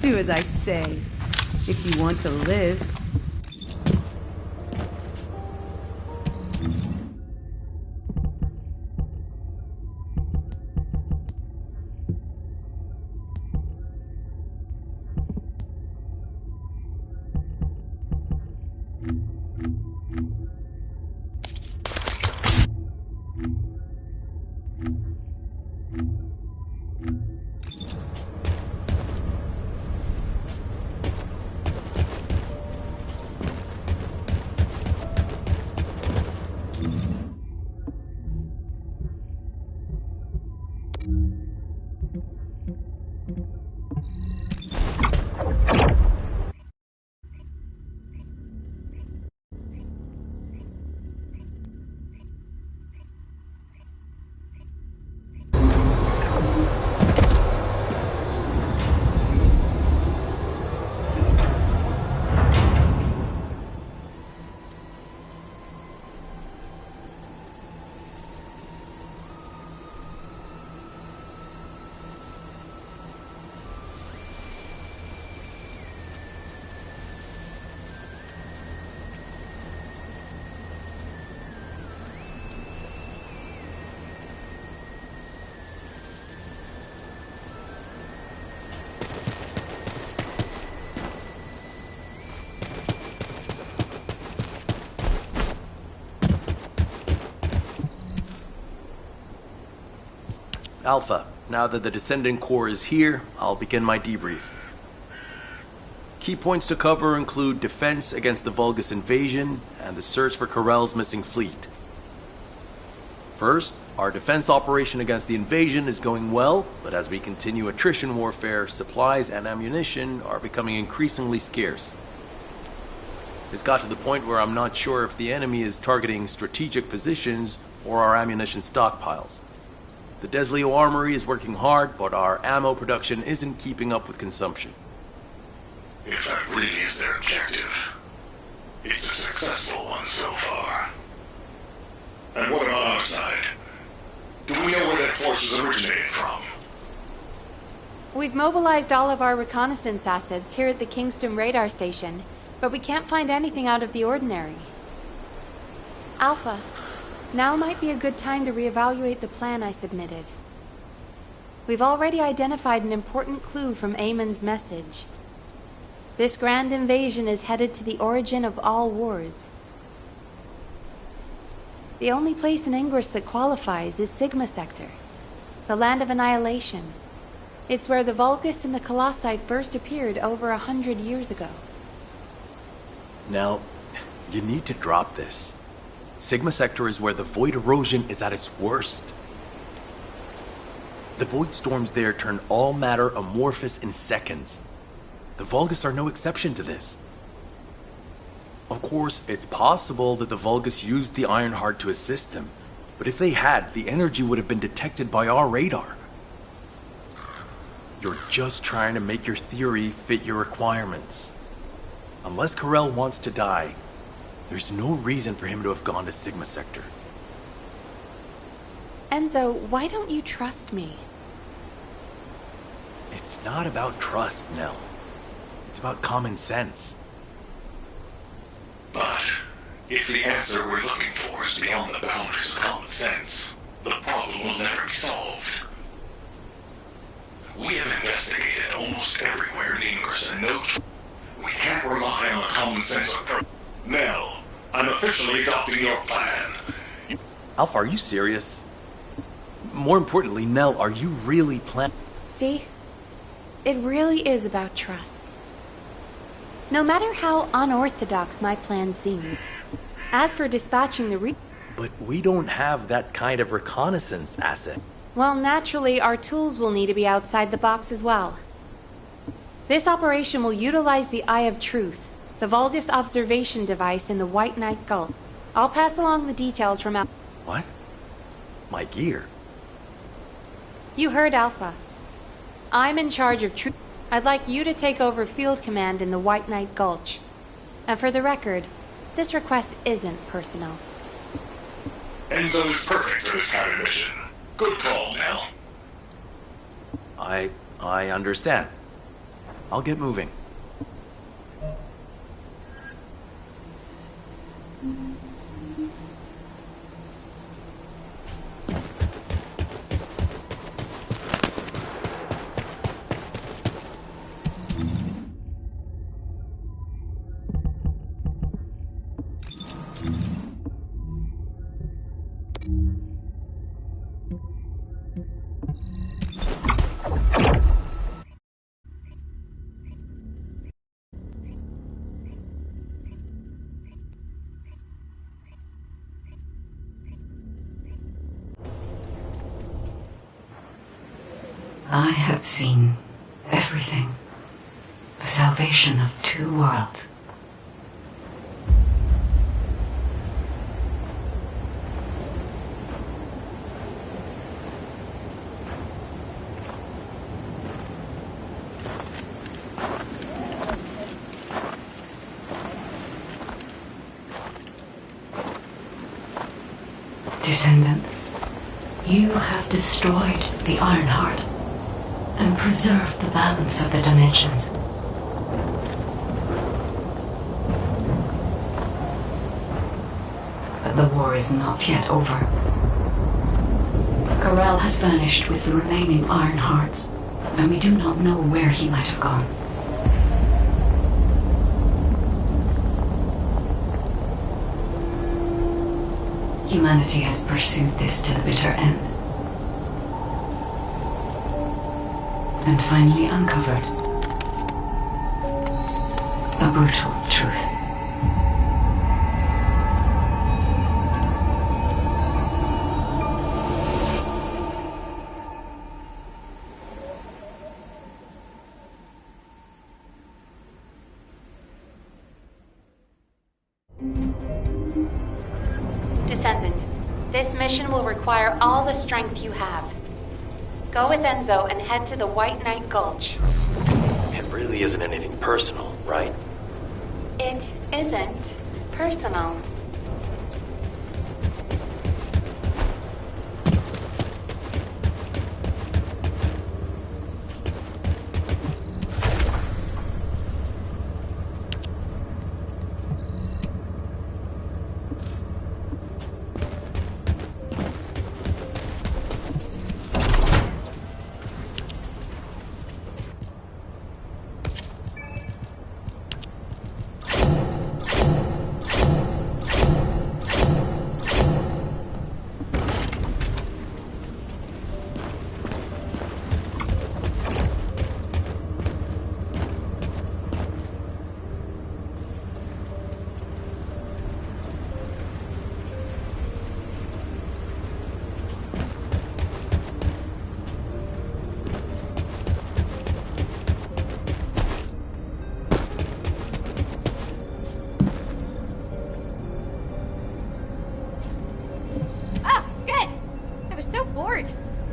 Do as I say, if you want to live. Alpha, now that the Descendant Corps is here, I'll begin my debrief. Key points to cover include defense against the Vulgus invasion and the search for Corell's missing fleet. First, our defense operation against the invasion is going well, but as we continue attrition warfare, supplies and ammunition are becoming increasingly scarce. It's got to the point where I'm not sure if the enemy is targeting strategic positions or our ammunition stockpiles. The Desleo Armory is working hard, but our ammo production isn't keeping up with consumption. If that really is their objective, it's a successful one so far. And what about our side? Do we know where that force is originated from? We've mobilized all of our reconnaissance assets here at the Kingston radar station, but we can't find anything out of the ordinary. Alpha, now might be a good time to reevaluate the plan I submitted. We've already identified an important clue from Amon's message. This grand invasion is headed to the origin of all wars. The only place in Ingress that qualifies is Sigma Sector, the land of annihilation. It's where the Vulgus and the Colossi first appeared over 100 years ago. Now, you need to drop this. Sigma Sector is where the void erosion is at its worst. The void storms there turn all matter amorphous in seconds. The Vulgus are no exception to this. Of course, it's possible that the Vulgus used the Ironheart to assist them, but if they had, the energy would have been detected by our radar. You're just trying to make your theory fit your requirements. Unless Corell wants to die, there's no reason for him to have gone to Sigma Sector. Enzo, why don't you trust me? It's not about trust, Nell. It's about common sense. But if the answer we're looking for is beyond the boundaries of common sense, the problem will never be solved. We have investigated almost everywhere in Ingress and we can't rely on a common sense approach. Nell, I'm officially adopting your plan. Alpha, are you serious? More importantly, Nell, are you really See? It really is about trust. No matter how unorthodox my plan seems, as for dispatching the But we don't have that kind of reconnaissance asset. Well, naturally, our tools will need to be outside the box as well. This operation will utilize the Eye of Truth, the Vulgus observation device in the White Knight Gulch. I'll pass along the details from What? My gear? You heard Alpha. I'm in charge of Truth. I'd like you to take over field command in the White Knight Gulch. And for the record, this request isn't personal. Enzo is perfect for this kind of mission. Good call, Nell. I understand. I'll get moving. I have seen everything. The salvation of two worlds. Descendant, you have destroyed the Ironheart and preserved the balance of the dimensions. But the war is not yet over. Corel has vanished with the remaining Ironhearts, and we do not know where he might have gone. Humanity has pursued this to the bitter end, and finally uncovered a brutal truth. Descendant, this mission will require all the strength you have. Go with Enzo and head to the White Knight Gulch. It really isn't anything personal, right? It isn't personal.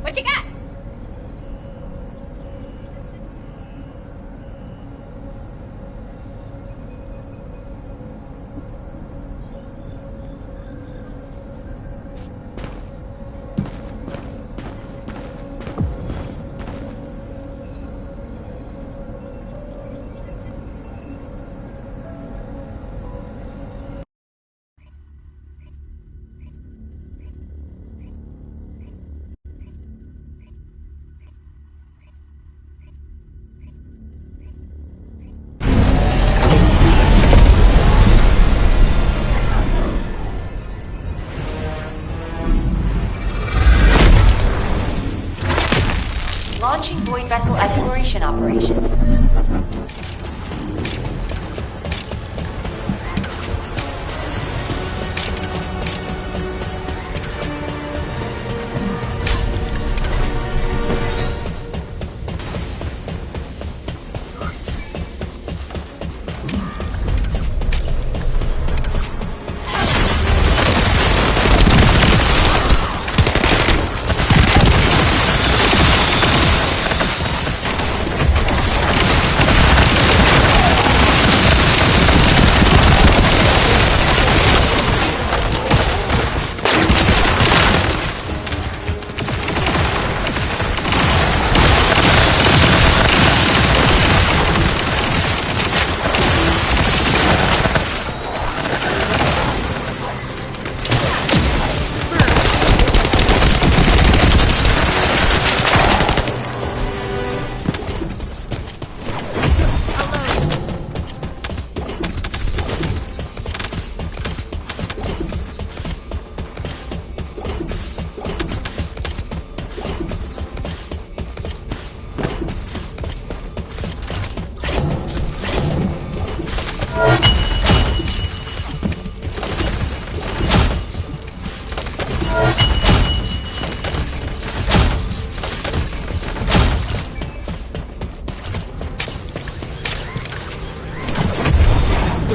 What you got? Launching Void Vessel Exploration Operation.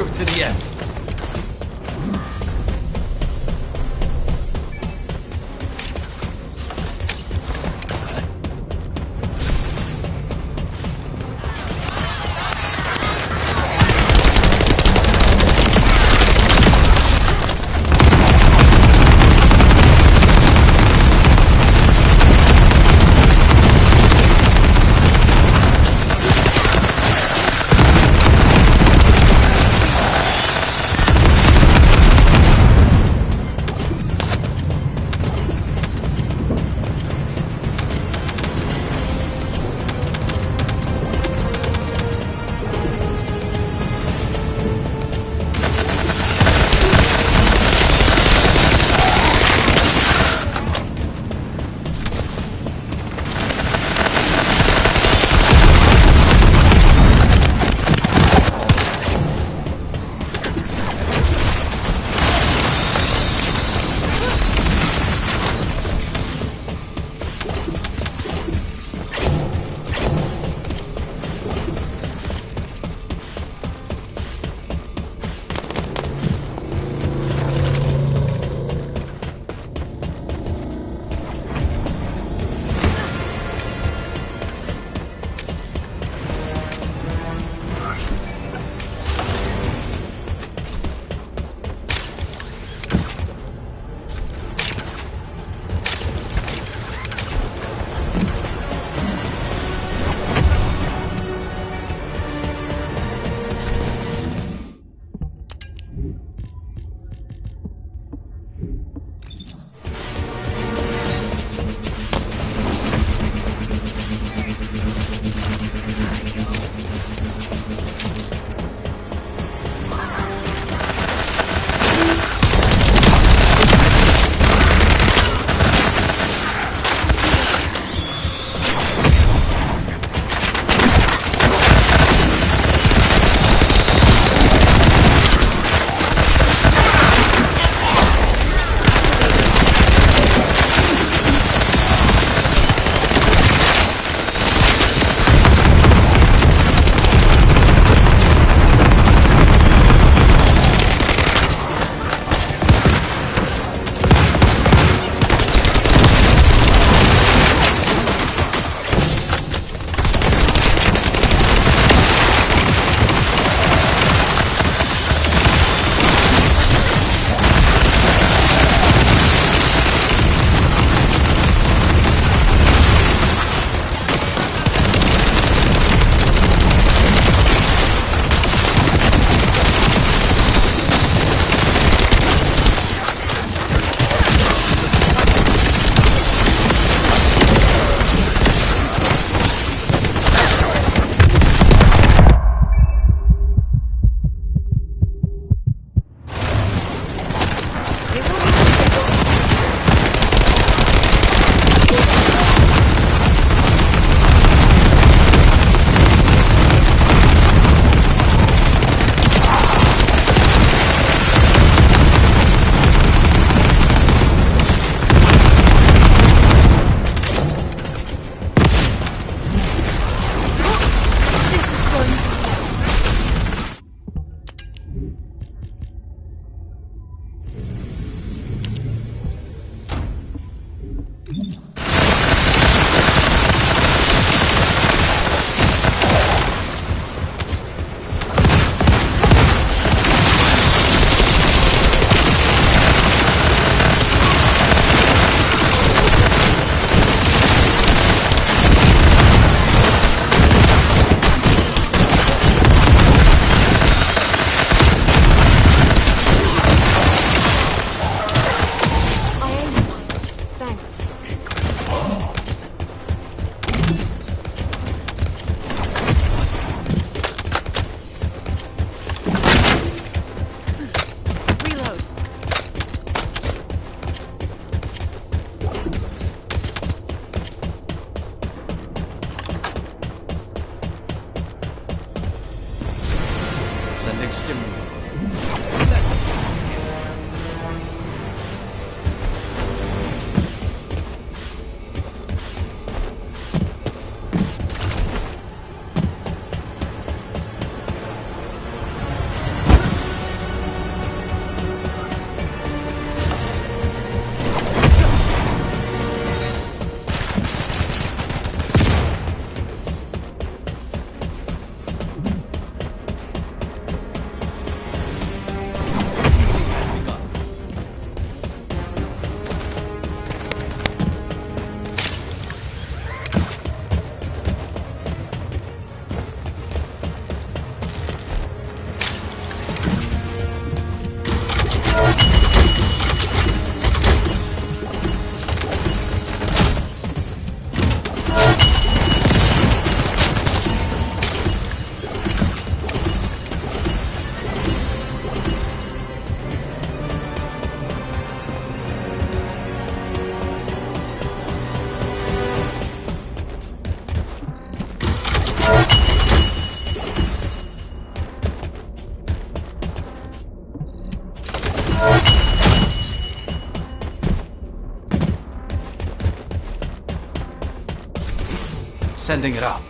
through to the end. sending it up.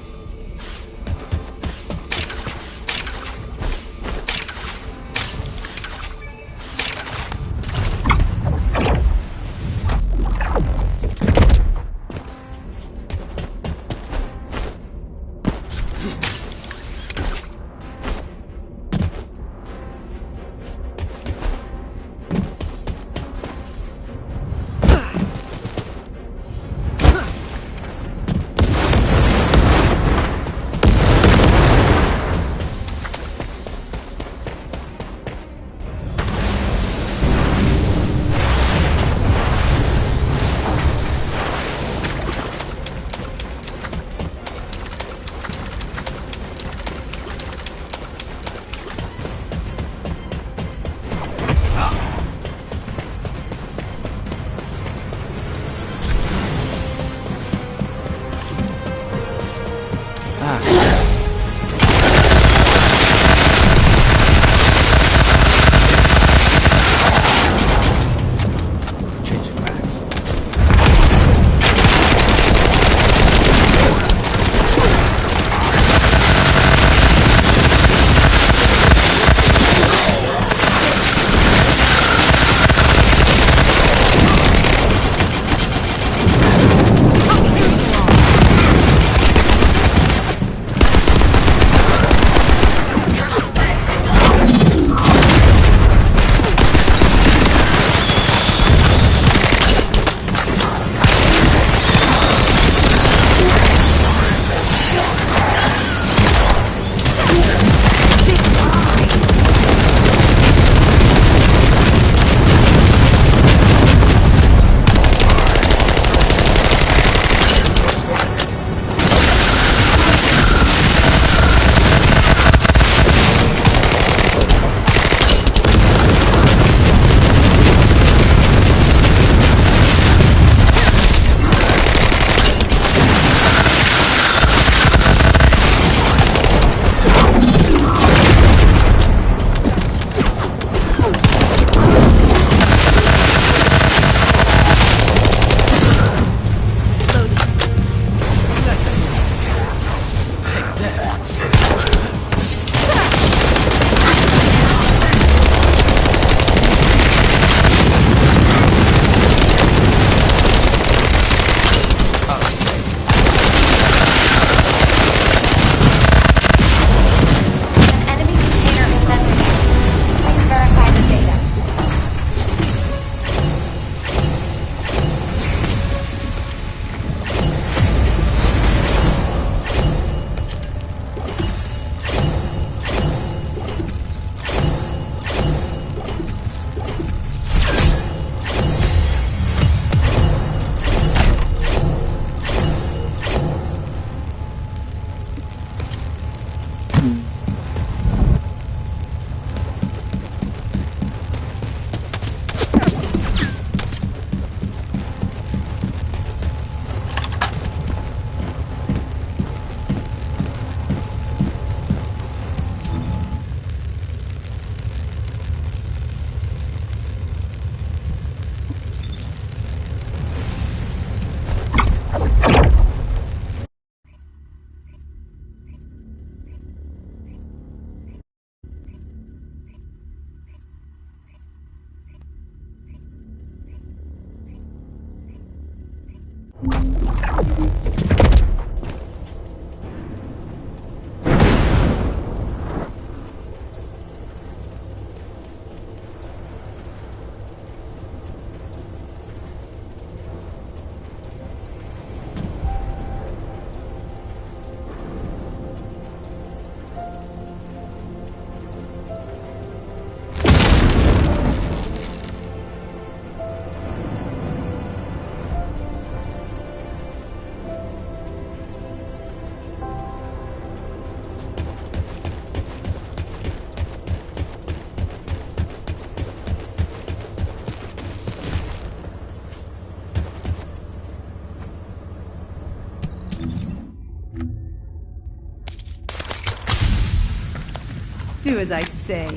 Do as I say,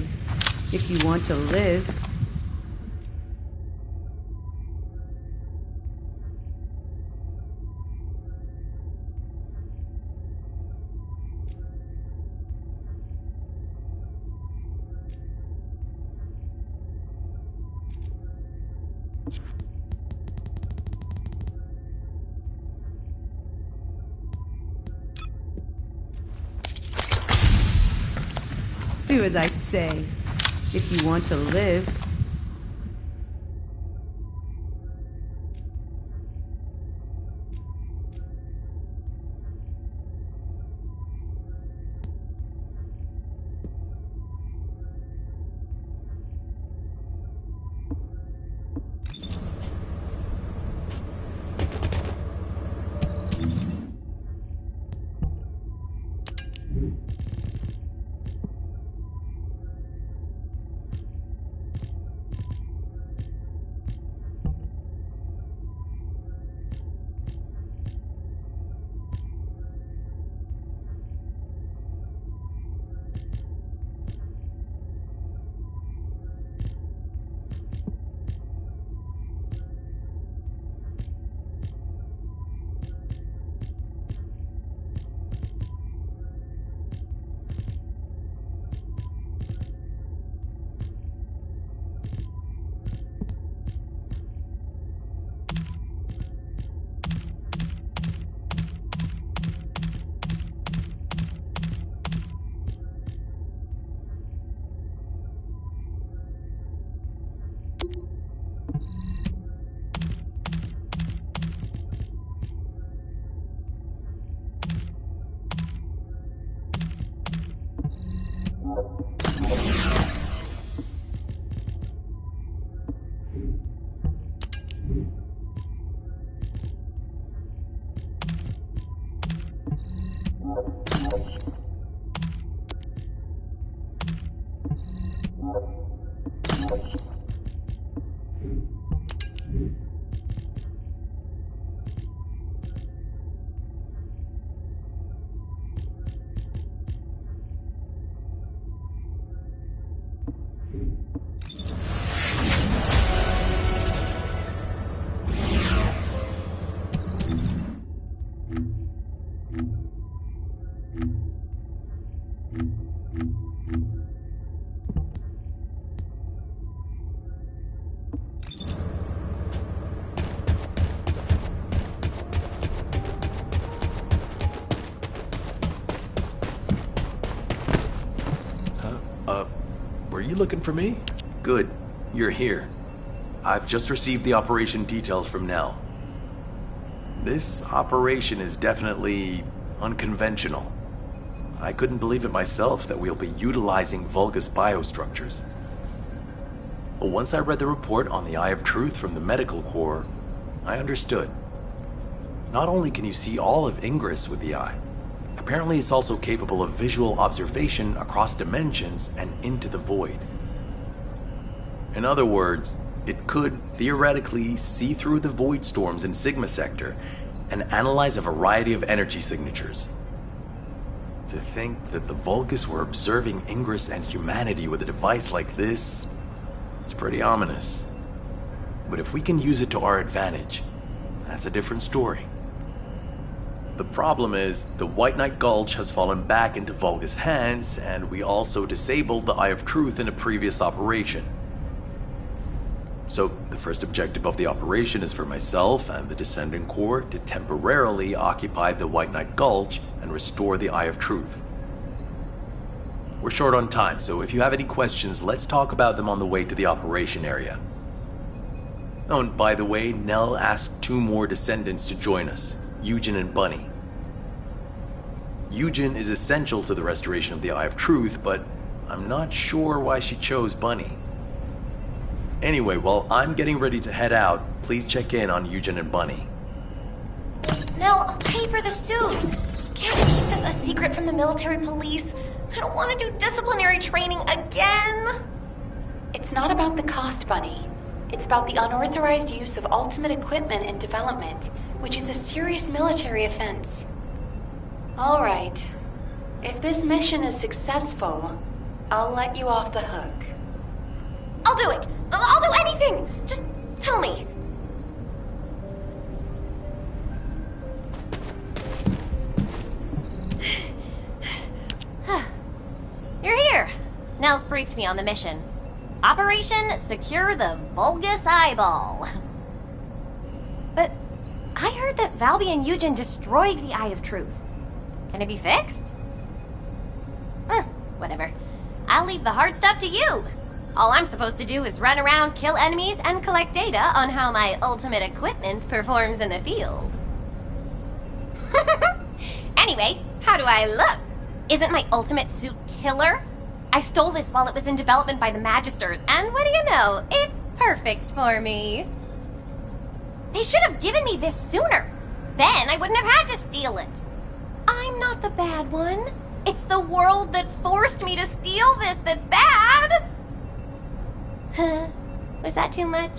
if you want to live. Do as I say, if you want to live. Were you looking for me? Good. You're here. I've just received the operation details from Nell. This operation is definitely unconventional. I couldn't believe it myself that we'll be utilizing Vulgus biostructures. But once I read the report on the Eye of Truth from the Medical Corps, I understood. Not only can you see all of Ingress with the eye, apparently it's also capable of visual observation across dimensions and into the void. In other words, it could theoretically see through the void storms in Sigma Sector and analyze a variety of energy signatures. To think that the Vulgus were observing Ingress and humanity with a device like this, it's pretty ominous. But if we can use it to our advantage, that's a different story. The problem is, the White Knight Gulch has fallen back into Vulgus hands, and we also disabled the Eye of Truth in a previous operation. So, the first objective of the operation is for myself and the Descendant Corps to temporarily occupy the White Knight Gulch and restore the Eye of Truth. We're short on time, so if you have any questions, let's talk about them on the way to the operation area. Oh, and by the way, Nell asked 2 more Descendants to join us, Eugen and Bunny. Eugen is essential to the restoration of the Eye of Truth, but I'm not sure why she chose Bunny. Anyway, while I'm getting ready to head out, please check in on Eugen and Bunny. Nell, I'll pay for the suit. Can't we keep this a secret from the military police? I don't want to do disciplinary training again. It's not about the cost, Bunny. It's about the unauthorized use of ultimate equipment and development, which is a serious military offense. All right. If this mission is successful, I'll let you off the hook. I'll do it. I'll do anything. Just tell me. You're here. Nell's briefed me on the mission. Operation Secure the Vulgus Eyeball. But I heard that Valby and Eugen destroyed the Eye of Truth. Can it be fixed? Whatever. I'll I'll leave the hard stuff to you. All I'm supposed to do is run around, kill enemies, and collect data on how my ultimate equipment performs in the field. Anyway, how do I look? Isn't my ultimate suit killer? I stole this while it was in development by the Magisters, and what do you know? It's perfect for me. They should have given me this sooner. Then I wouldn't have had to steal it. I'm not the bad one. It's the world that forced me to steal this that's bad. Was that too much?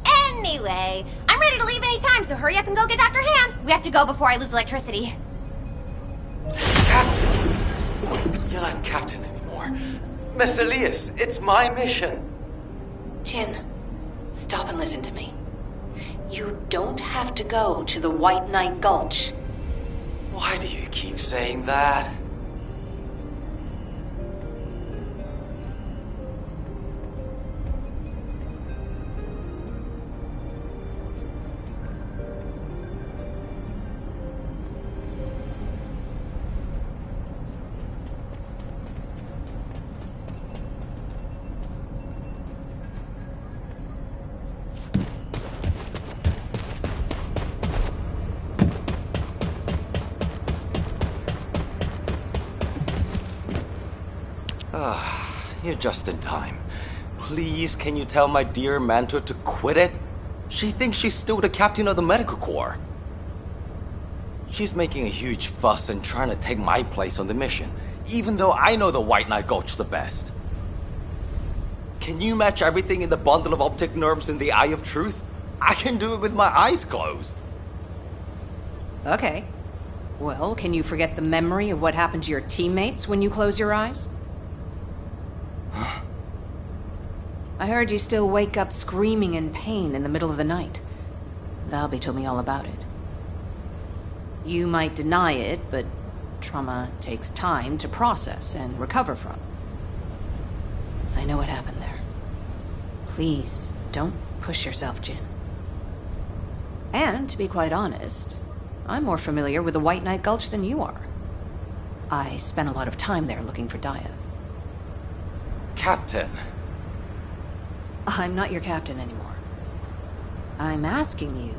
Anyway, I'm ready to leave any time, so hurry up and go get Dr. Han. We have to go before I lose electricity. Captain! You're not Captain anymore. Miss Elias, it's my mission. Jin, stop and listen to me. You don't have to go to the White Knight Gulch. Why do you keep saying that? You're just in time. Please, can you tell my dear mentor to quit it? She thinks she's still the captain of the medical corps. She's making a huge fuss and trying to take my place on the mission, even though I know the White Knight Gulch the best. Can you match everything in the bundle of optic nerves in the Eye of Truth? I can do it with my eyes closed. Okay. Well, can you forget the memory of what happened to your teammates when you close your eyes? I heard you still wake up screaming in pain in the middle of the night. Valby told me all about it. You might deny it, but trauma takes time to process and recover from. I know what happened there. Please, don't push yourself, Jin. And, to be quite honest, I'm more familiar with the White Knight Gulch than you are. I spent a lot of time there looking for Daya. Captain. I'm not your captain anymore. I'm asking you,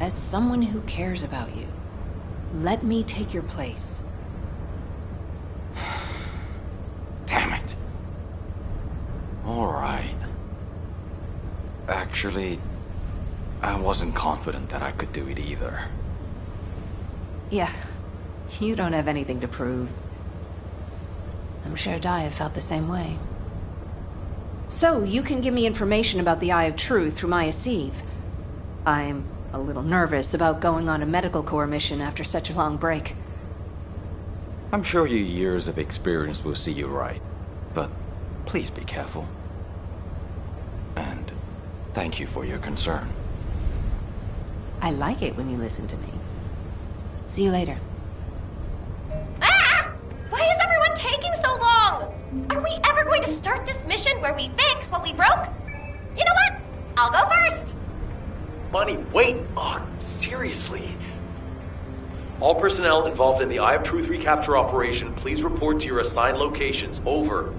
as someone who cares about you, let me take your place. Damn it. All right. Actually, I wasn't confident that I could do it either. Yeah, you don't have anything to prove. I'm sure Daya felt the same way. So, you can give me information about the Eye of Truth through Maya Sieve. I'm a little nervous about going on a medical corps mission after such a long break. I'm sure your years of experience will see you right, but please be careful. And thank you for your concern. I like it when you listen to me. See you later. Ah! Why is everyone taking so long? Are we ever going to start this mission where we fix what we broke? You know what? I'll go first. Bunny, wait! Oh, seriously? All personnel involved in the Eye of Truth recapture operation, please report to your assigned locations. Over.